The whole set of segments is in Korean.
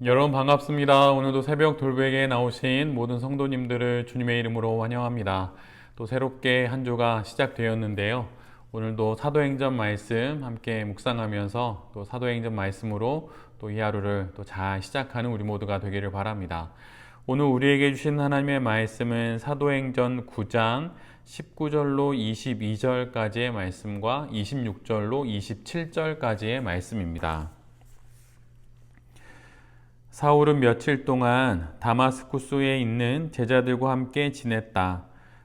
여러분 반갑습니다. 오늘도 새벽 돌베개에 나오신 모든 성도님들을 주님의 이름으로 환영합니다. 또 새롭게 한 주가 시작되었는데요. 오늘도 사도행전 말씀 함께 묵상하면서 또 사도행전 말씀으로 또 이 하루를 또 잘 시작하는 우리 모두가 되기를 바랍니다. 오늘 우리에게 주신 하나님의 말씀은 사도행전 9장 19절로 22절까지의 말씀과 26절로 27절까지의 말씀입니다. 사울은 며칠 동안 다마스쿠스에 있는 제자들과 함께 지냈다.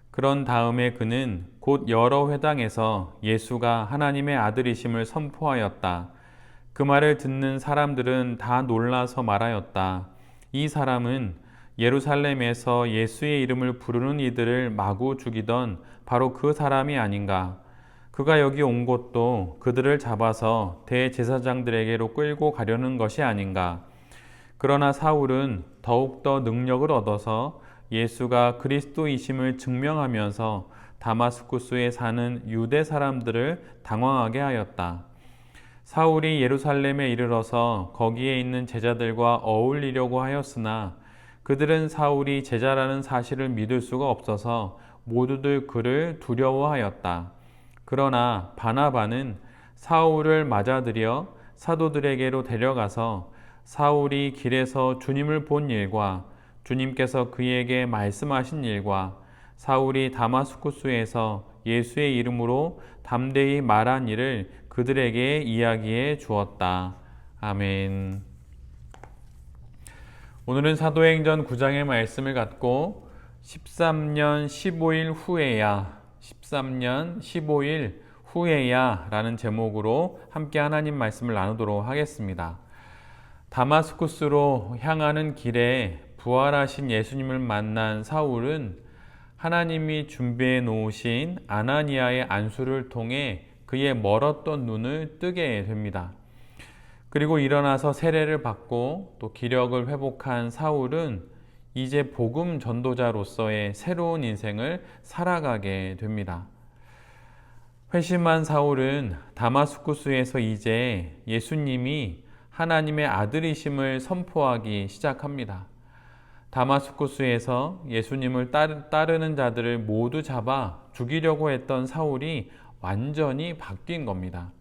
그런 다음에 그는 곧 여러 회당에서 예수가 하나님의 아들이심을 선포하였다. 그 말을 듣는 사람들은 다 놀라서 말하였다. 이 사람은 예루살렘에서 예수의 이름을 부르는 이들을 마구 죽이던 바로 그 사람이 아닌가. 그가 여기 온 것도 그들을 잡아서 대제사장들에게로 끌고 가려는 것이 아닌가. 그러나 사울은 더욱더 능력을 얻어서 예수가 그리스도이심을 증명하면서 다마스쿠스에 사는 유대 사람들을 당황하게 하였다. 사울이 예루살렘에 이르러서 거기에 있는 제자들과 어울리려고 하였으나 그들은 사울이 제자라는 사실을 믿을 수가 없어서 모두들 그를 두려워하였다. 그러나 바나바는 사울을 맞아들여 사도들에게로 데려가서 사울이 길에서 주님을 본 일과 주님께서 그에게 말씀하신 일과 사울이 다마스쿠스에서 예수의 이름으로 담대히 말한 일을 그들에게 이야기해 주었다. 아멘. 오늘은 사도행전 9장의 말씀을 갖고 13년 15일 후에야 라는 제목으로 함께 하나님 말씀을 나누도록 하겠습니다. 다마스쿠스로 향하는 길에 부활하신 예수님을 만난 사울은 하나님이 준비해 놓으신 아나니아의 안수를 통해 그의 멀었던 눈을 뜨게 됩니다. 그리고 일어나서 세례를 받고 또 기력을 회복한 사울은 이제 복음 전도자로서의 새로운 인생을 살아가게 됩니다. 회심한 사울은 다마스쿠스에서 이제 예수님이 하나님의 아들이심을 선포하기 시작합니다. 다마스쿠스에서 예수님을 따르는 자들을 모두 잡아 죽이려고 했던 사울이 완전히 바뀐 겁니다.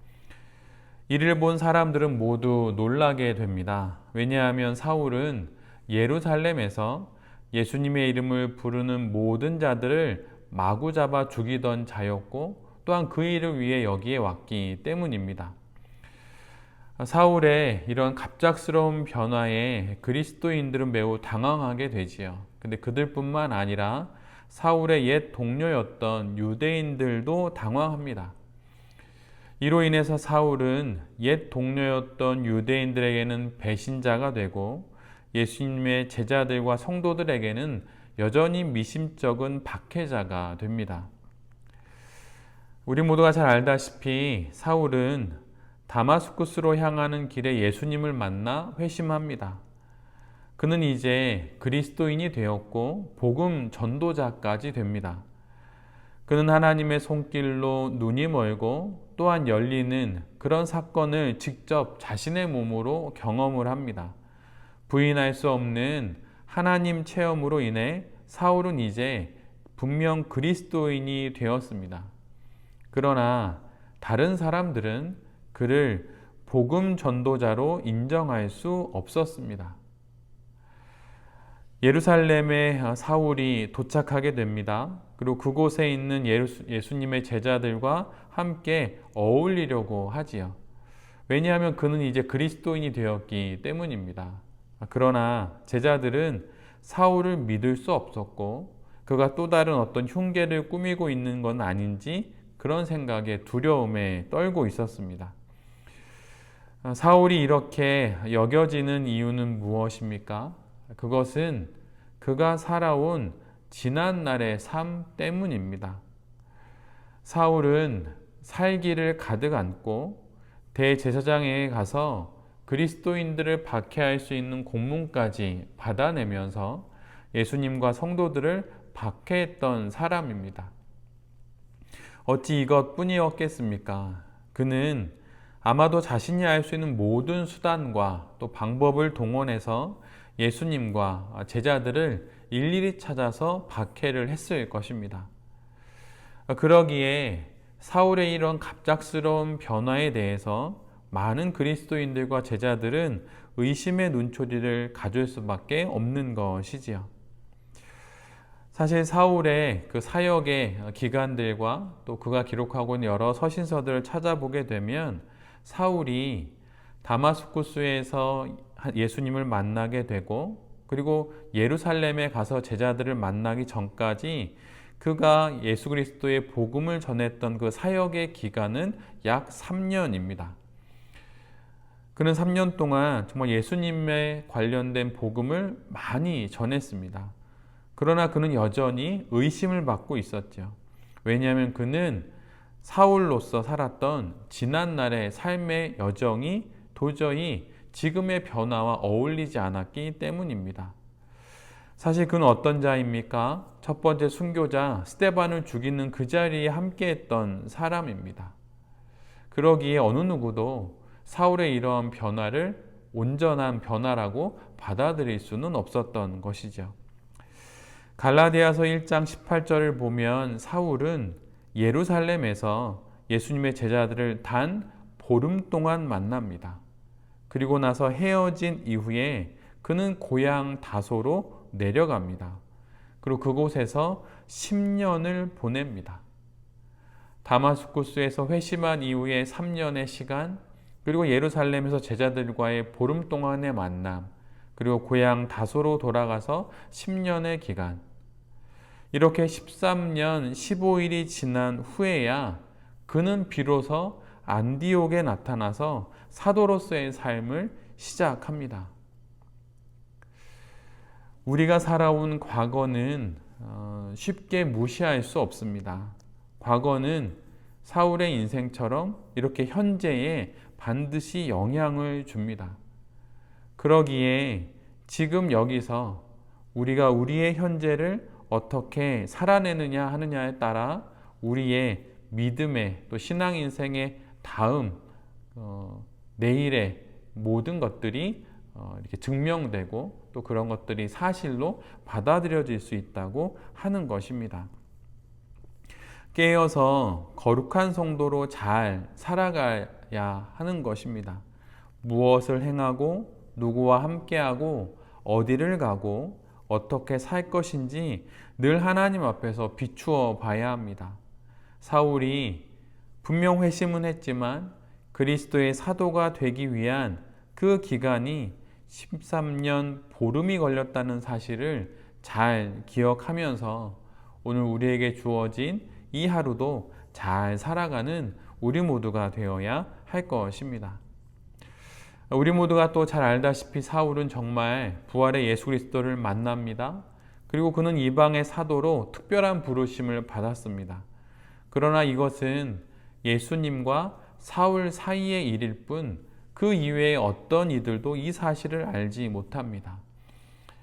이를 본 사람들은 모두 놀라게 됩니다. 왜냐하면 사울은 예루살렘에서 예수님의 이름을 부르는 모든 자들을 마구 잡아 죽이던 자였고 또한 그 일을 위해 여기에 왔기 때문입니다. 사울의 이런 갑작스러운 변화에 그리스도인들은 매우 당황하게 되지요. 근데 그들뿐만 아니라 사울의 옛 동료였던 유대인들도 당황합니다. 이로 인해서 사울은 옛 동료였던 유대인들에게는 배신자가 되고 예수님의 제자들과 성도들에게는 여전히 미심쩍은 박해자가 됩니다. 우리 모두가 잘 알다시피 사울은 다마스쿠스로 향하는 길에 예수님을 만나 회심합니다. 그는 이제 그리스도인이 되었고 복음 전도자까지 됩니다. 그는 하나님의 손길로 눈이 멀고 또한 열리는 그런 사건을 직접 자신의 몸으로 경험을 합니다. 부인할 수 없는 하나님 체험으로 인해 사울은 이제 분명 그리스도인이 되었습니다. 그러나 다른 사람들은 그를 복음 전도자로 인정할 수 없었습니다. 예루살렘에 사울이 도착하게 됩니다. 그리고 그곳에 있는 예수님의 제자들과 함께 어울리려고 하지요. 왜냐하면 그는 이제 그리스도인이 되었기 때문입니다. 그러나 제자들은 사울을 믿을 수 없었고 그가 또 다른 어떤 흉계를 꾸미고 있는 건 아닌지 그런 생각에 두려움에 떨고 있었습니다. 사울이 이렇게 여겨지는 이유는 무엇입니까? 그것은 그가 살아온 지난날의 삶 때문입니다. 사울은 살기를 가득 안고 대제사장에 가서 그리스도인들을 박해할 수 있는 공문까지 받아내면서 예수님과 성도들을 박해했던 사람입니다. 어찌 이것뿐이었겠습니까? 그는 아마도 자신이 알 수 있는 모든 수단과 또 방법을 동원해서 예수님과 제자들을 일일이 찾아서 박해를 했을 것입니다. 그러기에 사울의 이런 갑작스러운 변화에 대해서 많은 그리스도인들과 제자들은 의심의 눈초리를 가질 수밖에 없는 것이지요. 사실 사울의 그 사역의 기간들과 또 그가 기록하고 있는 여러 서신서들을 찾아보게 되면 사울이 다마스쿠스에서 예수님을 만나게 되고 그리고 예루살렘에 가서 제자들을 만나기 전까지 그가 예수 그리스도의 복음을 전했던 그 사역의 기간은 약 3년입니다. 그는 3년 동안 정말 예수님에 관련된 복음을 많이 전했습니다. 그러나 그는 여전히 의심을 받고 있었죠. 왜냐하면 그는 사울로서 살았던 지난날의 삶의 여정이 도저히 지금의 변화와 어울리지 않았기 때문입니다. 사실 그는 어떤 자입니까? 첫 번째 순교자 스데반을 죽이는 그 자리에 함께했던 사람입니다. 그러기에 어느 누구도 사울의 이러한 변화를 온전한 변화라고 받아들일 수는 없었던 것이죠. 갈라디아서 1장 18절을 보면 사울은 예루살렘에서 예수님의 제자들을 단 보름 동안 만납니다. 그리고 나서 헤어진 이후에 그는 고향 다소로 내려갑니다. 그리고 그곳에서 10년을 보냅니다. 다마스쿠스에서 회심한 이후에 3년의 시간, 그리고 예루살렘에서 제자들과의 보름 동안의 만남, 그리고 고향 다소로 돌아가서 10년의 기간, 이렇게 13년 15일이 지난 후에야 그는 비로소 안디옥에 나타나서 사도로서의 삶을 시작합니다. 우리가 살아온 과거는 쉽게 무시할 수 없습니다. 과거는 사울의 인생처럼 이렇게 현재에 반드시 영향을 줍니다. 그러기에 지금 여기서 우리가 우리의 현재를 어떻게 살아내느냐 하느냐에 따라 우리의 믿음의 또 신앙 인생의 다음 내일의 모든 것들이 이렇게 증명되고 또 그런 것들이 사실로 받아들여질 수 있다고 하는 것입니다. 깨어서 거룩한 성도로 잘 살아가야 하는 것입니다. 무엇을 행하고 누구와 함께하고 어디를 가고 어떻게 살 것인지 늘 하나님 앞에서 비추어 봐야 합니다. 사울이 분명 회심은 했지만 그리스도의 사도가 되기 위한 그 기간이 13년 보름이 걸렸다는 사실을 잘 기억하면서 오늘 우리에게 주어진 이 하루도 잘 살아가는 우리 모두가 되어야 할 것입니다. 우리 모두가 또 잘 알다시피 사울은 정말 부활의 예수 그리스도를 만납니다. 그리고 그는 이방의 사도로 특별한 부르심을 받았습니다. 그러나 이것은 예수님과 사울 사이의 일일 뿐 그 이외의 어떤 이들도 이 사실을 알지 못합니다.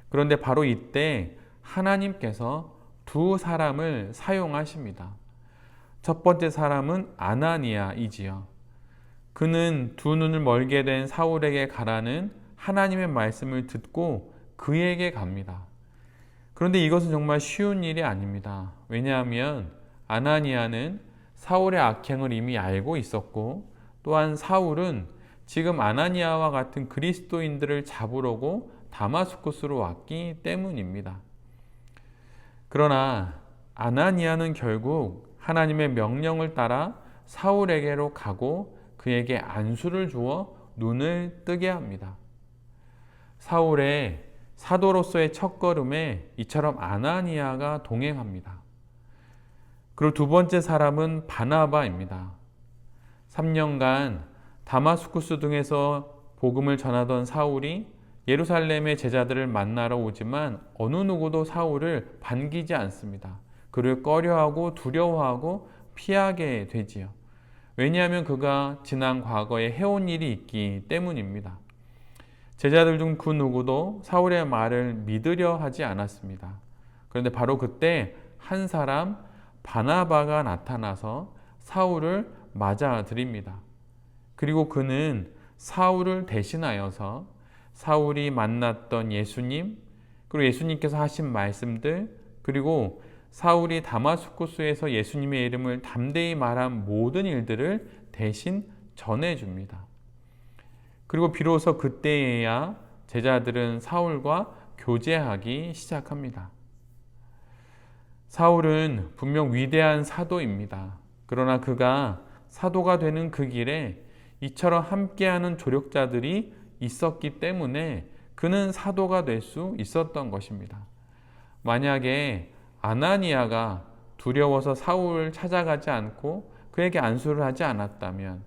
그런데 바로 이때 하나님께서 두 사람을 사용하십니다. 첫 번째 사람은 아나니아이지요. 그는 두 눈을 멀게 된 사울에게 가라는 하나님의 말씀을 듣고 그에게 갑니다. 그런데 이것은 정말 쉬운 일이 아닙니다. 왜냐하면 아나니아는 사울의 악행을 이미 알고 있었고 또한 사울은 지금 아나니아와 같은 그리스도인들을 잡으려고 다마스쿠스로 왔기 때문입니다. 그러나 아나니아는 결국 하나님의 명령을 따라 사울에게로 가고 그에게 안수를 주어 눈을 뜨게 합니다. 사울의 사도로서의 첫걸음에 이처럼 아나니아가 동행합니다. 그리고 두 번째 사람은 바나바입니다. 3년간 다마스쿠스 등에서 복음을 전하던 사울이 예루살렘의 제자들을 만나러 오지만 어느 누구도 사울을 반기지 않습니다. 그를 꺼려하고 두려워하고 피하게 되지요. 왜냐하면 그가 지난 과거에 해온 일이 있기 때문입니다. 제자들 중 그 누구도 사울의 말을 믿으려 하지 않았습니다. 그런데 바로 그때 한 사람 바나바가 나타나서 사울을 맞아들입니다. 그리고 그는 사울을 대신하여서 사울이 만났던 예수님, 그리고 예수님께서 하신 말씀들, 그리고 사울이 다마스쿠스에서 예수님의 이름을 담대히 말한 모든 일들을 대신 전해줍니다. 그리고 비로소 그때에야 제자들은 사울과 교제하기 시작합니다. 사울은 분명 위대한 사도입니다. 그러나 그가 사도가 되는 그 길에 이처럼 함께하는 조력자들이 있었기 때문에 그는 사도가 될 수 있었던 것입니다. 만약에 아나니아가 두려워서 사울을 찾아가지 않고 그에게 안수를 하지 않았다면,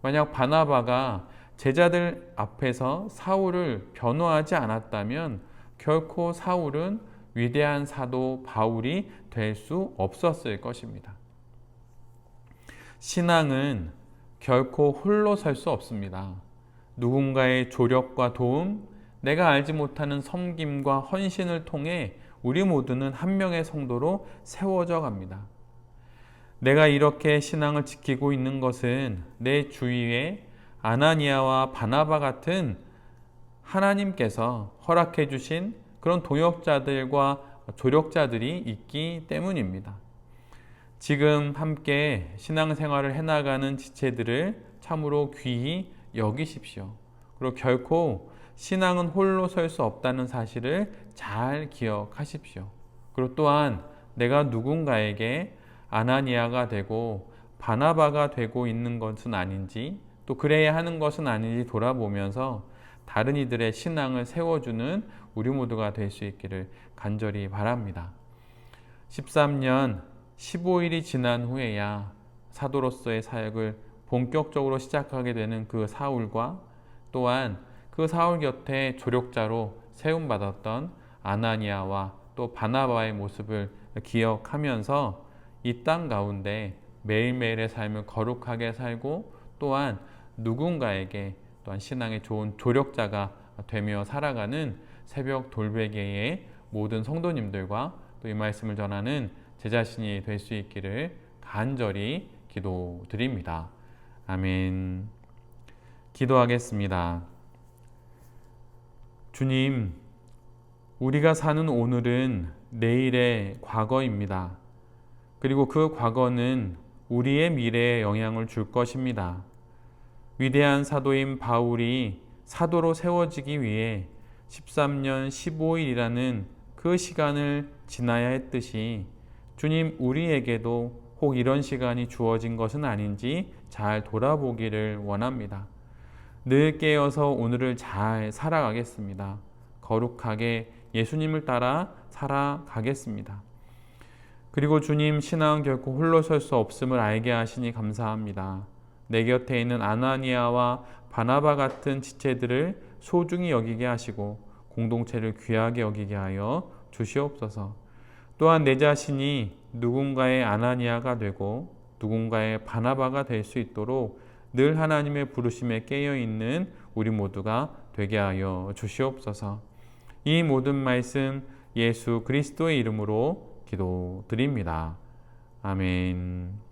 만약 바나바가 제자들 앞에서 사울을 변호하지 않았다면 결코 사울은 위대한 사도 바울이 될 수 없었을 것입니다. 신앙은 결코 홀로 설 수 없습니다. 누군가의 조력과 도움, 내가 알지 못하는 섬김과 헌신을 통해 우리 모두는 한 명의 성도로 세워져 갑니다. 내가 이렇게 신앙을 지키고 있는 것은 내 주위에 아나니아와 바나바 같은 하나님께서 허락해 주신 그런 동역자들과 조력자들이 있기 때문입니다. 지금 함께 신앙생활을 해나가는 지체들을 참으로 귀히 여기십시오. 그리고 결코 신앙은 홀로 설 수 없다는 사실을 잘 기억하십시오. 그리고 또한 내가 누군가에게 아나니아가 되고 바나바가 되고 있는 것은 아닌지, 또 그래야 하는 것은 아닌지 돌아보면서 다른 이들의 신앙을 세워주는 우리 모두가 될 수 있기를 간절히 바랍니다. 13년 15일이 지난 후에야 사도로서의 사역을 본격적으로 시작하게 되는 그 사울과 또한 그 사울 곁에 조력자로 세움받았던 아나니아와 또 바나바의 모습을 기억하면서 이 땅 가운데 매일매일의 삶을 거룩하게 살고 또한 누군가에게 또한 신앙의 좋은 조력자가 되며 살아가는 새벽 돌베개의 모든 성도님들과 또 이 말씀을 전하는 제 자신이 될 수 있기를 간절히 기도드립니다. 아멘. 기도하겠습니다. 주님, 우리가 사는 오늘은 내일의 과거입니다. 그리고 그 과거는 우리의 미래에 영향을 줄 것입니다. 위대한 사도인 바울이 사도로 세워지기 위해 13년 15일이라는 그 시간을 지나야 했듯이 주님, 우리에게도 혹 이런 시간이 주어진 것은 아닌지 잘 돌아보기를 원합니다. 늘 깨어서 오늘을 잘 살아가겠습니다. 거룩하게 예수님을 따라 살아가겠습니다. 그리고 주님, 신앙은 결코 홀로 설 수 없음을 알게 하시니 감사합니다. 내 곁에 있는 아나니아와 바나바 같은 지체들을 소중히 여기게 하시고 공동체를 귀하게 여기게 하여 주시옵소서. 또한 내 자신이 누군가의 아나니아가 되고 누군가의 바나바가 될 수 있도록 늘 하나님의 부르심에 깨어있는 우리 모두가 되게 하여 주시옵소서. 이 모든 말씀 예수 그리스도의 이름으로 기도드립니다. 아멘.